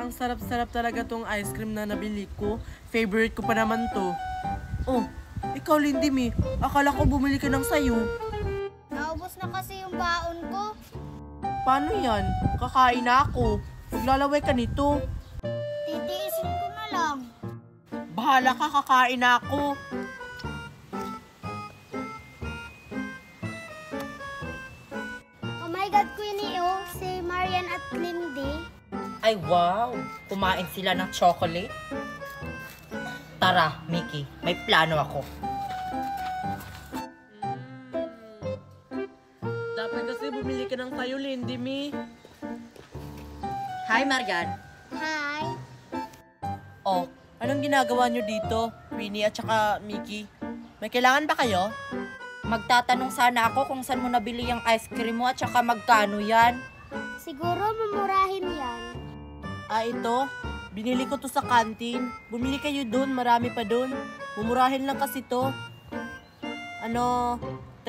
Parang sarap-sarap talaga tong ice cream na nabili ko. Favorite ko pa naman to. Oh, ikaw Lindy Mi, akala ko bumili ka ng sayo. Naubos na kasi yung baon ko. Paano yan? Kakain na ako. Maglalaway ka nito. Titiisin ko na lang. Bahala ka, kakain na ako. Oh my God, Queenie, oh. Si Marian at Lindy. Ay, wow! Kumain sila ng chocolate. Tara, Mickey, may plano ako. Dapat kasi bumili ka ng sayo, Lindy Mi. Hi, Marian. Hi. Oh, anong ginagawa nyo dito, Winnie at saka Mickey? May kailangan ba kayo? Magtatanong sana ako kung saan mo nabili yung ice cream mo at saka magkano yan. Siguro mamurahin yan. Ah, ito. Binili ko to sa kantin. Bumili kayo dun, marami pa dun. Mumurahin lang kasi to. 10,000.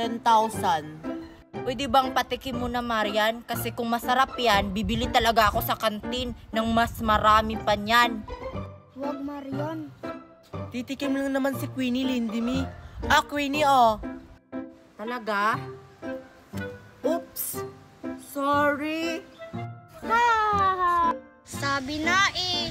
Pwede bang patikim mo na, Marian? Kasi kung masarap yan, bibili talaga ako sa kantin ng mas marami pa niyan. Huwag, Marian. Titikim lang naman si Queenie, Lindy Mi. Ah, Queenie, oh. Talaga? Oops. Sorry. Ha! Sabi na eh.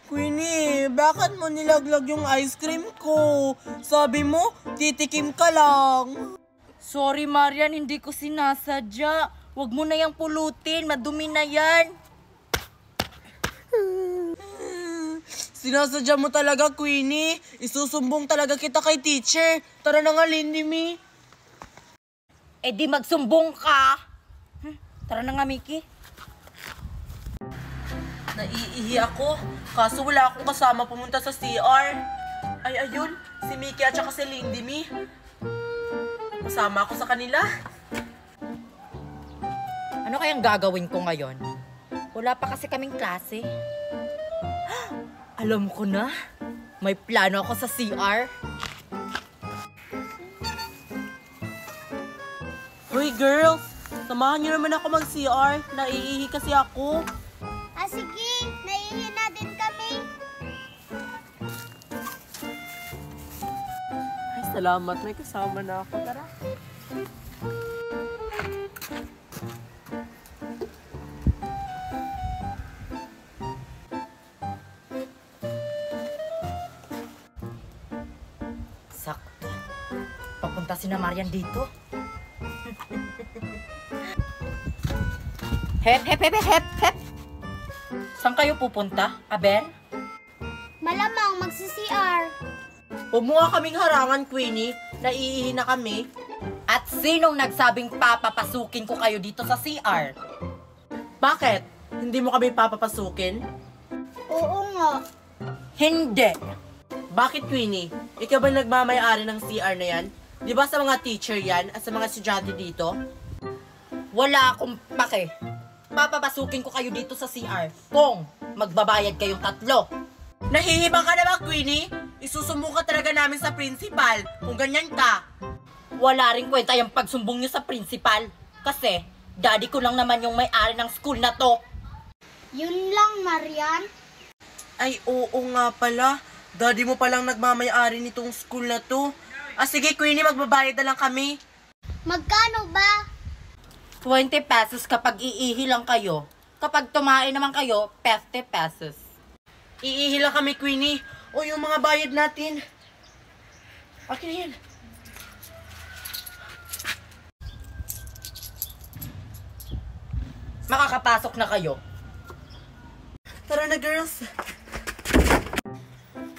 Queenie, bakit mo nilaglag yung ice cream ko? Sabi mo, titikim ka lang. Sorry, Marian, hindi ko sinasadya. Huwag mo na yung pulutin, madumi na yan. Sinasadya mo talaga, Queenie. Isusumbong talaga kita kay teacher. Tara na nga, Lindy Mi. Eh di magsumbong ka. Tara na nga, Mickey. Naiihi ako. Kaso wala akong kasama pumunta sa CR. Ay, ayun. Si Mickey at saka si Lindy Mi. Kasama ako sa kanila. Ano kayang gagawin ko ngayon? Wala pa kasi kaming klase. Alam ko na. May plano ako sa CR. Hoy, girls. Samahan niyo naman ako mag-CR. Naiihi kasi ako. Ah, sige. Naiihi na din kami. Ay, salamat. May kasama na ako. Tara. Sakto. Papunta si na Marian dito. Hep, hep, hep, hep, hep. Saan kayo pupunta, Aber? Malamang magsi-CR. Huwag mo nga kaming harangan, Queenie. Naiihi na kami. At sinong nagsabing papapasukin ko kayo dito sa CR? Bakit? Hindi mo kami papapasukin? Oo nga. Hindi. Bakit, Queenie? Ikaw ba nagmamay-ari ng CR na yan? Di ba sa mga teacher yan at sa mga estudyante dito? Wala akong pake. Papapasukin ko kayo dito sa CR kung magbabayad kayong 3. Nahihibang ka na ba, Queenie? Isusumbong ka talaga namin sa principal kung ganyan ka. Wala rin kwenta yung pagsumbong nyo sa principal. Kasi, daddy ko lang naman yung may-ari ng school na to. Yun lang, Marian. Ay, oo nga pala. Daddy mo palang nagmamay-ari nitong school na to. Ah, sige, Queenie, magbabayad na lang kami. Magkano ba? 20 pesos kapag iihi lang kayo. Kapag tumain naman kayo, 50 pesos. Iihi lang kami, Queenie. O, yung mga bayad natin. Akin na yan. Makakapasok na kayo. Tara na, girls.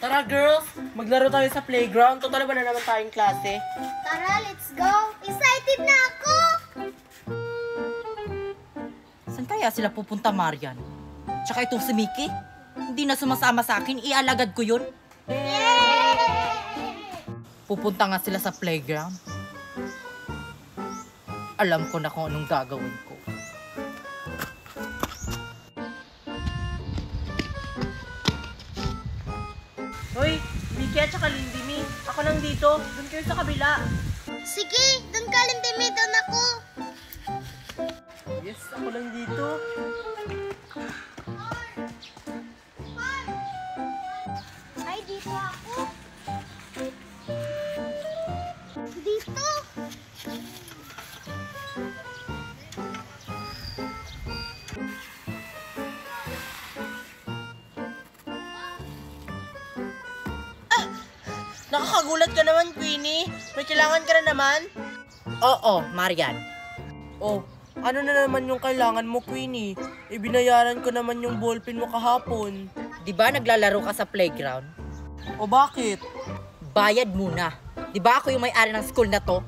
Tara, girls. Maglaro tayo sa playground. Total ba na naman tayong klase? Tara, let's go. Excited na ako. Saan kaya sila pupunta, Marian? Tsaka itong si Mickey? Hindi na sumasama sa akin, ialagad ko yun. Pupunta nga sila sa playground. Alam ko na kung anong gagawin ko. Hoy, Mickey at saka Lindy Mi. Ako lang dito. Doon kayo sa kabila. Sige, doon ka, Lindy, doon ako. Yes, ako lang dito. Nakakagulat ka naman, Queenie. May kailangan ka na naman? Oo, Marian. Oh, ano na naman yung kailangan mo, Queenie? Ibinayaran ko naman yung ballpen mo kahapon. Di ba naglalaro ka sa playground? O bakit? Bayad muna. Di ba ako yung may-ari ng school na to?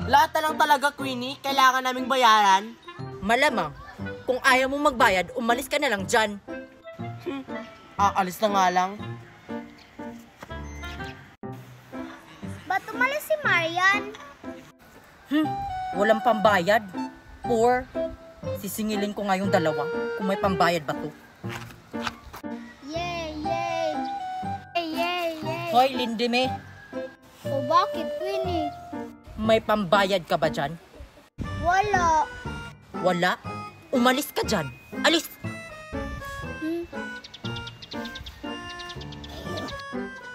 Lahat na lang talaga, Queenie. Kailangan naming bayaran. Malamang, kung ayaw mo magbayad, umalis ka na lang dyan. Aalis na nga lang. Ba't umalis si Marian? Walang pambayad. Poor. Sisingilin ko nga yung dalawa kung may pambayad ba to. Yay, yay! Yay, yay, yay! Hoy, Lindime, O bakit, Queenie? may pambayad ka ba dyan? Wala. Wala? Umalis ka dyan. Alis!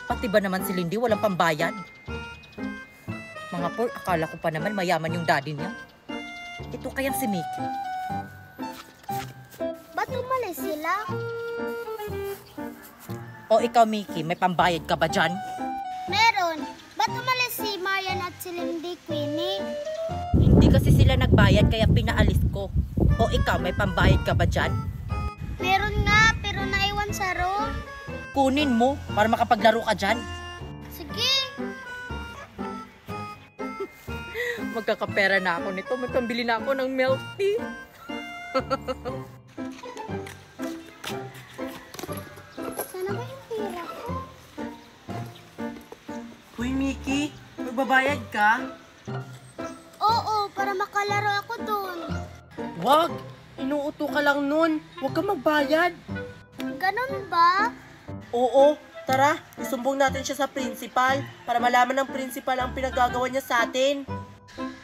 Pati ba naman si Lindy walang pambayad? Mga poor, akala ko pa naman mayaman yung daddy niya. Ito kayang si Mickey. Ba't umalis sila? O ikaw, Mickey, may pambayad ka ba dyan? Meron. Ba't umalis si Marian at si Lindy, Queenie? Hindi kasi sila nagbayad kaya pinaalis ko. O ikaw, may pambayad ka ba dyan? Meron nga, pero naiwan sa room. Kunin mo para makapaglaro ka dyan. Sige. Magkakapera na ako nito. May pambili na ako ng milk tea. Sana ba yung pera ko? Uy, Mickey. Magbabayad ka? Oo, para makalaro ako dun. Wag! Inuuto ka lang nun. Huwag ka magbayad. Ganon ba? Oo, tara. Isumbong natin siya sa principal para malaman ng principal ang pinagagawa niya sa atin.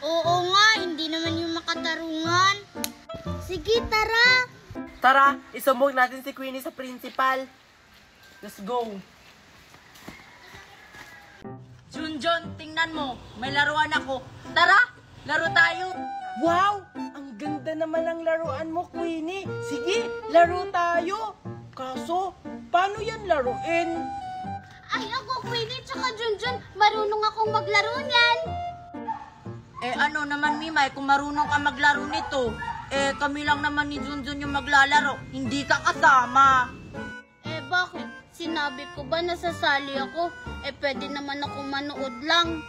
Oo nga, hindi naman yung makatarungan. Sige, tara. Tara, isumbong natin si Queenie sa principal. Let's go. Junjun, tingnan mo. May laruan ako. Tara, laro tayo. Wow! Ang ganda naman ng laruan mo, Queenie. Sige, laro tayo. Kaso, paano yan laruin? Ay, ako, Queenie, tsaka Junjun, marunong akong maglaro niyan. Eh ano naman, Mimay, kung marunong ka maglaro nito, eh kami lang naman ni Junjun yung maglalaro. Hindi ka kasama. Eh, bakit? Sinabi ko ba nasasali ako? Eh, pwede naman ako manood lang.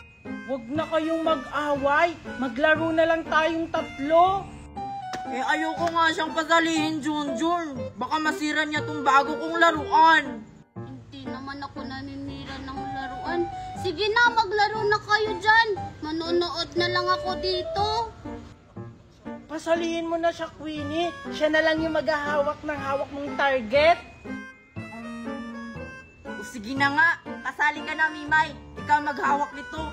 Huwag na kayong mag-away. Maglaro na lang tayong tatlo. Eh ayoko nga siyang pasalihin, Junjun. Baka masira niya tong bago kong laruan. Hindi naman ako naninira ng laruan. Sige na, maglaro na kayo dyan. Manonood na lang ako dito. Pasalihin mo na siya, Queenie. Siya na lang yung maghahawak ng hawak mong target. O sige na nga, kasali ka na, Mimay. Ikaw maghawak nito.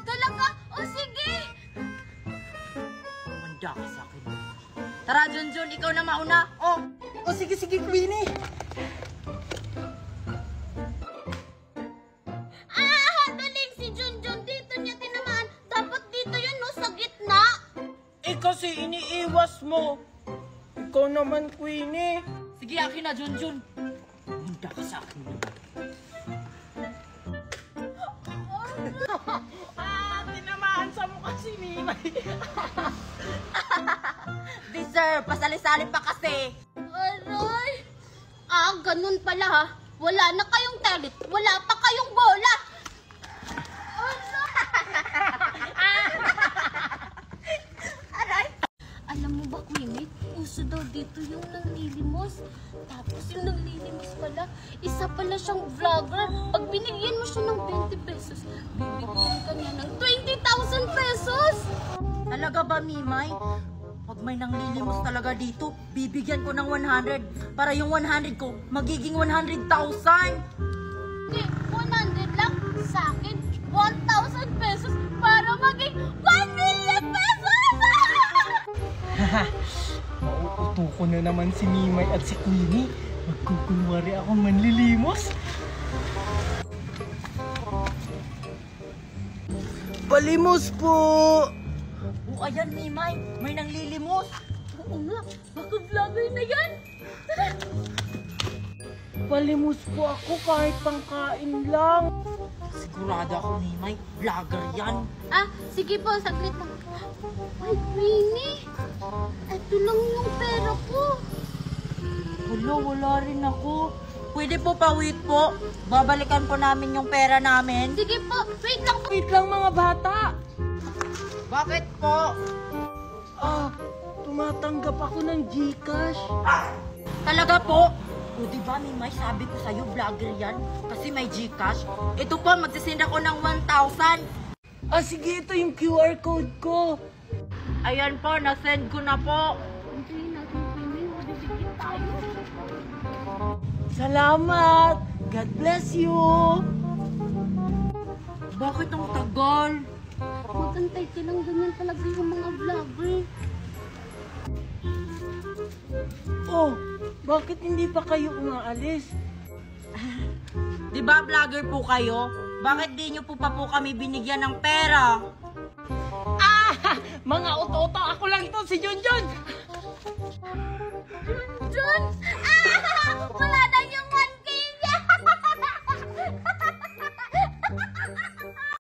Talaga? O sige! Manda ka sa akin. Tara, Junjun, ikaw na mauna. Oh, O sige, Queenie. Galing si Junjun. Dito niya tinamaan. Dapat dito yun, no? Sa gitna. Eh kasi iniiwas mo. Ikaw naman, Queenie. sige, akin na, Junjun. Manda ka sa akin. Tinamaan sa mukha si Mimay. Deserve, pasali-sali pa kasi. Aray! Ganun pala ha. Wala na kayong talent. Wala pa kayong bola. Aray! Alam mo ba, Queenie? Uso daw dito yung nanglilimos. Tapos yung nanglilimos pala, isa pala siyang vlogger. Pag binigyan mo siya ng 20 pesos, bibigyan ka niya ng 20,000 pesos! Talaga ba, Mimay? Pag may nanglilimos talaga dito, bibigyan ko ng 100 para yung 100 ko magiging 100,000. Hindi, 100 lang. Sa akin, 1,000 pesos para maging 1 million pesos! Mauuto ko na naman si Mimay at si Queenie. Magkukunwari akong manlilimos. Palimos po! O ayan, Mimay, may nanglilimos. Oo nga, baka vlogger na yan. Nagpalimos po ako kahit pangkain lang. Sigurado ako, Mimay. Vlogger yan. Ah, sige po, saglit lang. Ay, Queenie. Ito lang yung pera ko. Wala rin ako. Pwede po pa-wait po. Babalikan po namin yung pera namin. Sige po, wait lang po. Wait lang mga bata. Bakit po? Tumatanggap ako ng GCash. Talaga po? O diba, Mimay, sabi ko sa'yo, vlogger yan. Kasi may Gcash. Ito po, magsisend ako ng 1,000. Sige, ito yung QR code ko. Ayan po, nasend ko na po. Antayin natin, Queenie. Mabibigyan tayo. Salamat. God bless you. Bakit ang tagal? Magantay ka lang, ganyan talaga yung mga vlogger. Bakit hindi pa kayo umaalis? Di ba vlogger po kayo? Bakit di nyo po pa po kami binigyan ng pera? Mga oto-oto, ako lang ito, si Junjun. John! Ah!